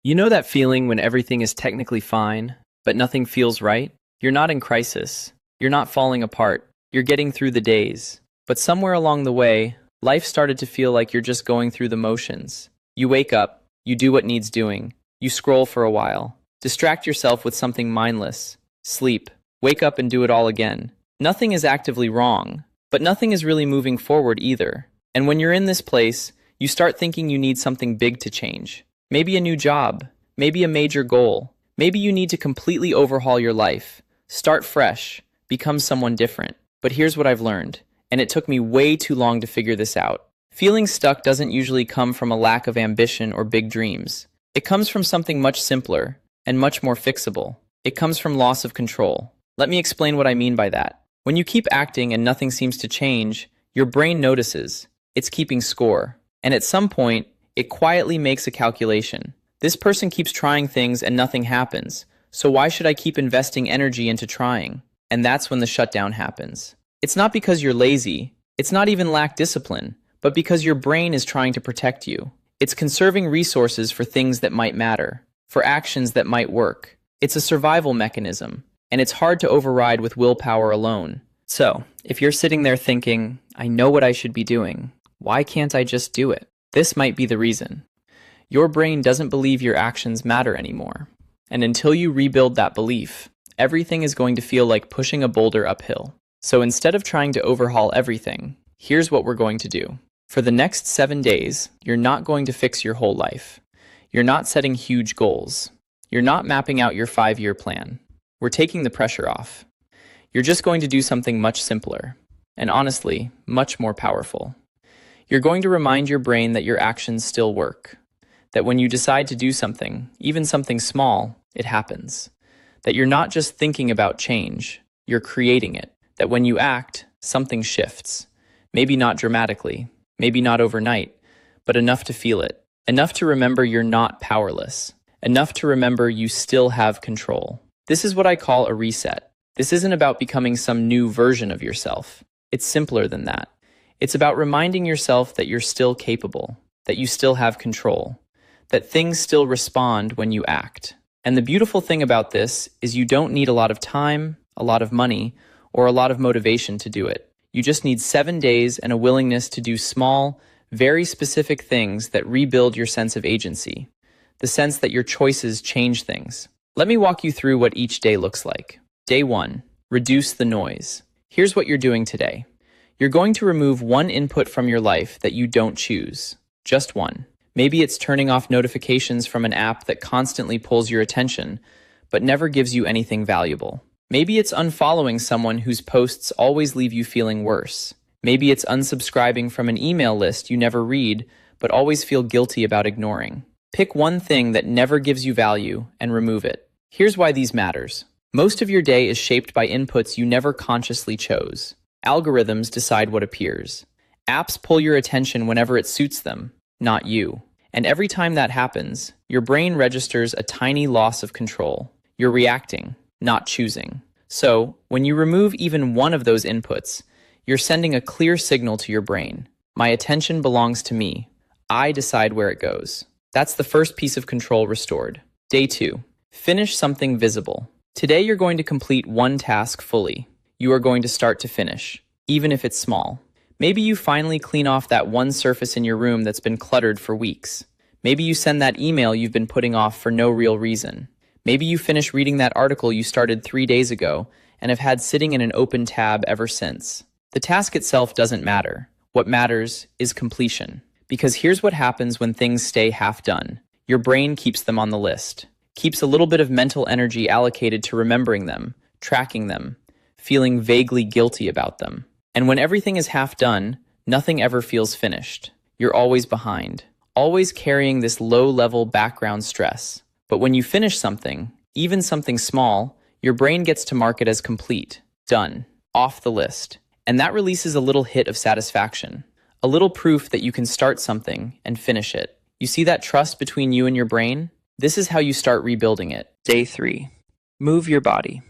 You know that feeling when everything is technically fine, but nothing feels right? You're not in crisis. You're not falling apart. You're getting through the days. But somewhere along the way, life started to feel like you're just going through the motions. You wake up, you do what needs doing, you scroll for a while, distract yourself with something mindless, sleep, wake up and do it all again. Nothing is actively wrong, but nothing is really moving forward either. And when you're in this place, you start thinking you need something big to change. Maybe a new job, maybe a major goal. Maybe you need to completely overhaul your life, start fresh, become someone different. But here's what I've learned, and it took me way too long to figure this out. Feeling stuck doesn't usually come from a lack of ambition or big dreams. It comes from something much simpler and much more fixable. It comes from loss of control. Let me explain what I mean by that. When you keep acting and nothing seems to change, your brain notices. It's keeping score. And at some point, it quietly makes a calculation. This person keeps trying things and nothing happens, so why should I keep investing energy into trying? And that's when the shutdown happens. It's not because you're lazy, it's not even lack discipline, but because your brain is trying to protect you. It's conserving resources for things that might matter, for actions that might work. It's a survival mechanism, and it's hard to override with willpower alone. So, if you're sitting there thinking, I know what I should be doing, why can't I just do it? This might be the reason. Your brain doesn't believe your actions matter anymore. And until you rebuild that belief, everything is going to feel like pushing a boulder uphill. So instead of trying to overhaul everything, here's what we're going to do. For the next 7 days, you're not going to fix your whole life. You're not setting huge goals. You're not mapping out your 5-year plan. We're taking the pressure off. You're just going to do something much simpler, and honestly, much more powerful. You're going to remind your brain that your actions still work. That when you decide to do something, even something small, it happens. That you're not just thinking about change, you're creating it. That when you act, something shifts. Maybe not dramatically, maybe not overnight, but enough to feel it. Enough to remember you're not powerless. Enough to remember you still have control. This is what I call a reset. This isn't about becoming some new version of yourself. It's simpler than that. It's about reminding yourself that you're still capable, that you still have control, that things still respond when you act. And the beautiful thing about this is you don't need a lot of time, a lot of money, or a lot of motivation to do it. You just need 7 days and a willingness to do small, very specific things that rebuild your sense of agency, the sense that your choices change things. Let me walk you through what each day looks like. Day 1, reduce the noise. Here's what you're doing today. You're going to remove one input from your life that you don't choose. Just one. Maybe it's turning off notifications from an app that constantly pulls your attention, but never gives you anything valuable. Maybe it's unfollowing someone whose posts always leave you feeling worse. Maybe it's unsubscribing from an email list you never read, but always feel guilty about ignoring. Pick one thing that never gives you value and remove it. Here's why these matters. Most of your day is shaped by inputs you never consciously chose. Algorithms decide what appears. Apps pull your attention whenever it suits them, not you. And every time that happens, your brain registers a tiny loss of control. You're reacting, not choosing. So, when you remove even one of those inputs, you're sending a clear signal to your brain. My attention belongs to me. I decide where it goes. That's the first piece of control restored. Day 2. Finish something visible. Today you're going to complete one task fully. You are going to start to finish, even if it's small. Maybe you finally clean off that one surface in your room that's been cluttered for weeks. Maybe you send that email you've been putting off for no real reason. Maybe you finish reading that article you started 3 days ago and have had sitting in an open tab ever since. The task itself doesn't matter. What matters is completion. Because here's what happens when things stay half done. Your brain keeps them on the list, keeps a little bit of mental energy allocated to remembering them, tracking them, feeling vaguely guilty about them. And when everything is half done, nothing ever feels finished. You're always behind, always carrying this low-level background stress. But when you finish something, even something small, your brain gets to mark it as complete, done, off the list. And that releases a little hit of satisfaction, a little proof that you can start something and finish it. You see that trust between you and your brain? This is how you start rebuilding it. Day 3. Move your body.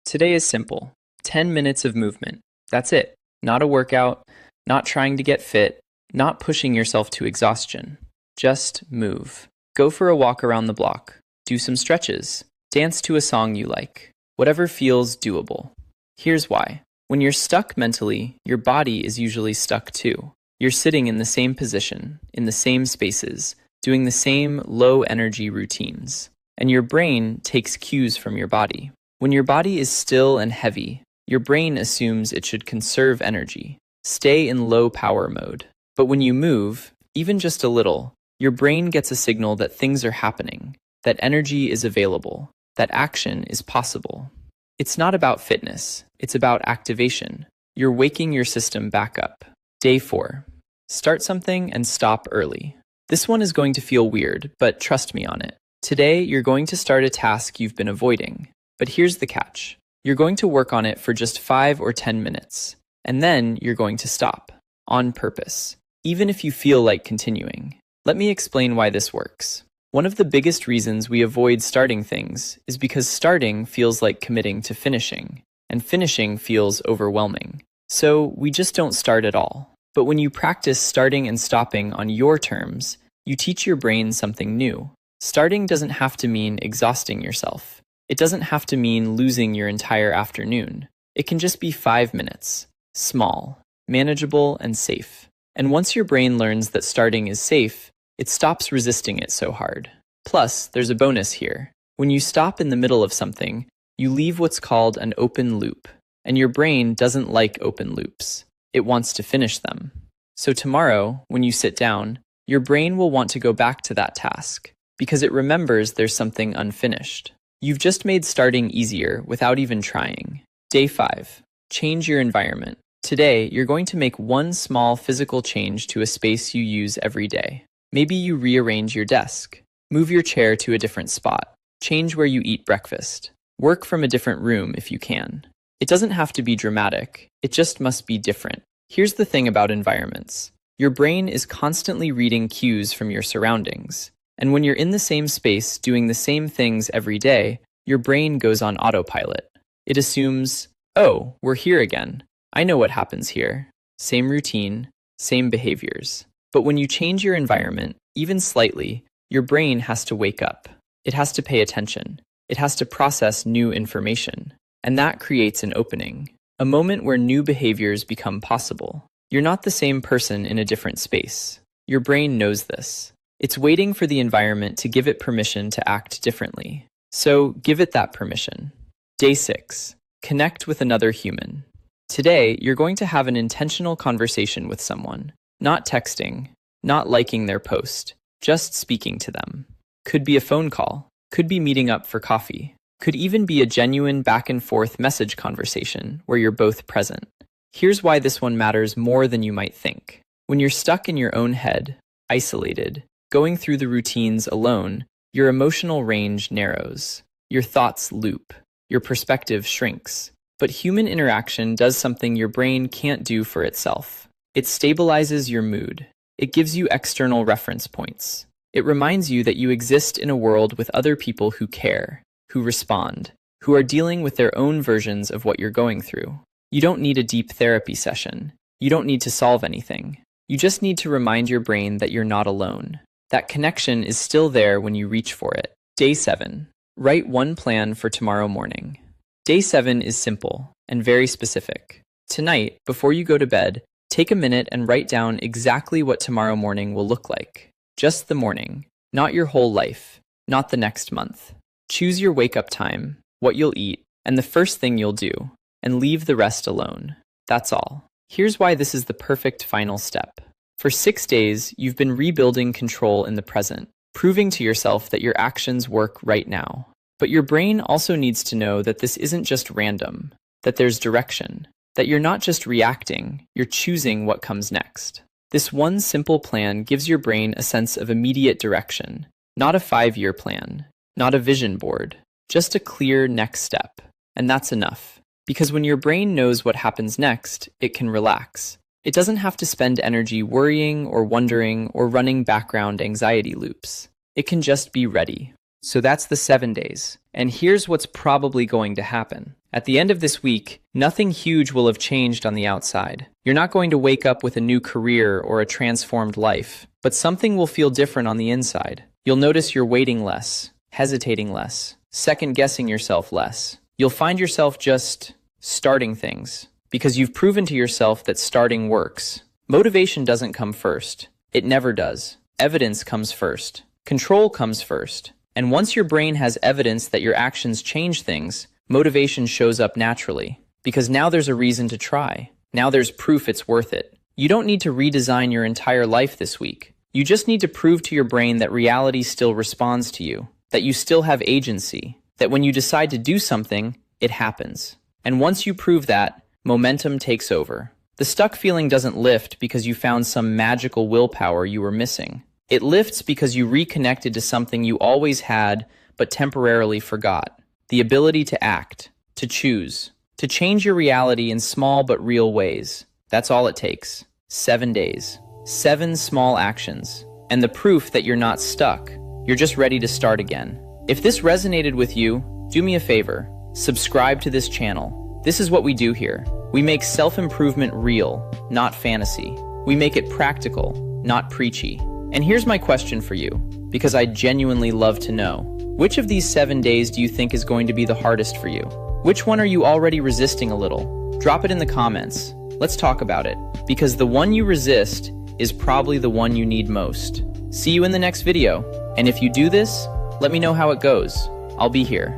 Today is simple. 10 minutes of movement. That's it. Not a workout, not trying to get fit, not pushing yourself to exhaustion. Just move. Go for a walk around the block. Do some stretches. Dance to a song you like. Whatever feels doable. Here's why. When you're stuck mentally, your body is usually stuck too. You're sitting in the same position, in the same spaces, doing the same low-energy routines. And your brain takes cues from your body. When your body is still and heavy, your brain assumes it should conserve energy, stay in low-power mode. But when you move, even just a little, your brain gets a signal that things are happening, that energy is available, that action is possible. It's not about fitness, it's about activation. You're waking your system back up. Day 4. Start something and stop early. This one is going to feel weird, but trust me on it. Today, you're going to start a task you've been avoiding. But here's the catch. You're going to work on it for just 5 or 10 minutes, and then you're going to stop, on purpose, even if you feel like continuing. Let me explain why this works. One of the biggest reasons we avoid starting things is because starting feels like committing to finishing, and finishing feels overwhelming. So we just don't start at all. But when you practice starting and stopping on your terms, you teach your brain something new. Starting doesn't have to mean exhausting yourself. It doesn't have to mean losing your entire afternoon. It can just be 5 minutes, small, manageable, and safe. And once your brain learns that starting is safe, it stops resisting it so hard. Plus, there's a bonus here. When you stop in the middle of something, you leave what's called an open loop. And your brain doesn't like open loops. It wants to finish them. So tomorrow, when you sit down, your brain will want to go back to that task because it remembers there's something unfinished. You've just made starting easier without even trying. Day 5. Change your environment. Today, you're going to make one small physical change to a space you use every day. Maybe you rearrange your desk. Move your chair to a different spot. Change where you eat breakfast. Work from a different room if you can. It doesn't have to be dramatic. It just must be different. Here's the thing about environments. Your brain is constantly reading cues from your surroundings. And when you're in the same space doing the same things every day, your brain goes on autopilot. It assumes, oh, we're here again. I know what happens here. Same routine, same behaviors. But when you change your environment, even slightly, your brain has to wake up. It has to pay attention. It has to process new information. And that creates an opening, a moment where new behaviors become possible. You're not the same person in a different space. Your brain knows this. It's waiting for the environment to give it permission to act differently. So give it that permission. Day 6. Connect with another human. Today, you're going to have an intentional conversation with someone. Not texting, not liking their post, just speaking to them. Could be a phone call, could be meeting up for coffee, could even be a genuine back-and-forth message conversation where you're both present. Here's why this one matters more than you might think. When you're stuck in your own head, isolated, going through the routines alone, your emotional range narrows. Your thoughts loop. Your perspective shrinks. But human interaction does something your brain can't do for itself. It stabilizes your mood. It gives you external reference points. It reminds you that you exist in a world with other people who care, who respond, who are dealing with their own versions of what you're going through. You don't need a deep therapy session. You don't need to solve anything. You just need to remind your brain that you're not alone. That connection is still there when you reach for it. Day 7. Write one plan for tomorrow morning. Day 7 is simple and very specific. Tonight, before you go to bed, take a minute and write down exactly what tomorrow morning will look like. Just the morning, not your whole life, not the next month. Choose your wake-up time, what you'll eat, and the first thing you'll do, and leave the rest alone. That's all. Here's why this is the perfect final step. For 6 days, you've been rebuilding control in the present, proving to yourself that your actions work right now. But your brain also needs to know that this isn't just random, that there's direction, that you're not just reacting, you're choosing what comes next. This one simple plan gives your brain a sense of immediate direction, not a 5-year plan, not a vision board, just a clear next step. And that's enough. Because when your brain knows what happens next, it can relax. It doesn't have to spend energy worrying or wondering or running background anxiety loops. It can just be ready. So that's the 7 days. And here's what's probably going to happen. At the end of this week, nothing huge will have changed on the outside. You're not going to wake up with a new career or a transformed life, but something will feel different on the inside. You'll notice you're waiting less, hesitating less, second-guessing yourself less. You'll find yourself just starting things, because you've proven to yourself that starting works. Motivation doesn't come first. It never does. Evidence comes first. Control comes first. And once your brain has evidence that your actions change things, motivation shows up naturally. Because now there's a reason to try. Now there's proof it's worth it. You don't need to redesign your entire life this week. You just need to prove to your brain that reality still responds to you, that you still have agency, that when you decide to do something, it happens. And once you prove that, momentum takes over. The stuck feeling doesn't lift because you found some magical willpower you were missing. It lifts because you reconnected to something you always had but temporarily forgot. The ability to act, to choose, to change your reality in small but real ways. That's all it takes. 7 days. 7 small actions. And the proof that you're not stuck. You're just ready to start again. If this resonated with you, do me a favor. Subscribe to this channel. This is what we do here. We make self-improvement real, not fantasy. We make it practical, not preachy. And here's my question for you, because I genuinely love to know. Which of these 7 days do you think is going to be the hardest for you? Which one are you already resisting a little? Drop it in the comments. Let's talk about it. Because the one you resist is probably the one you need most. See you in the next video. And if you do this, let me know how it goes. I'll be here.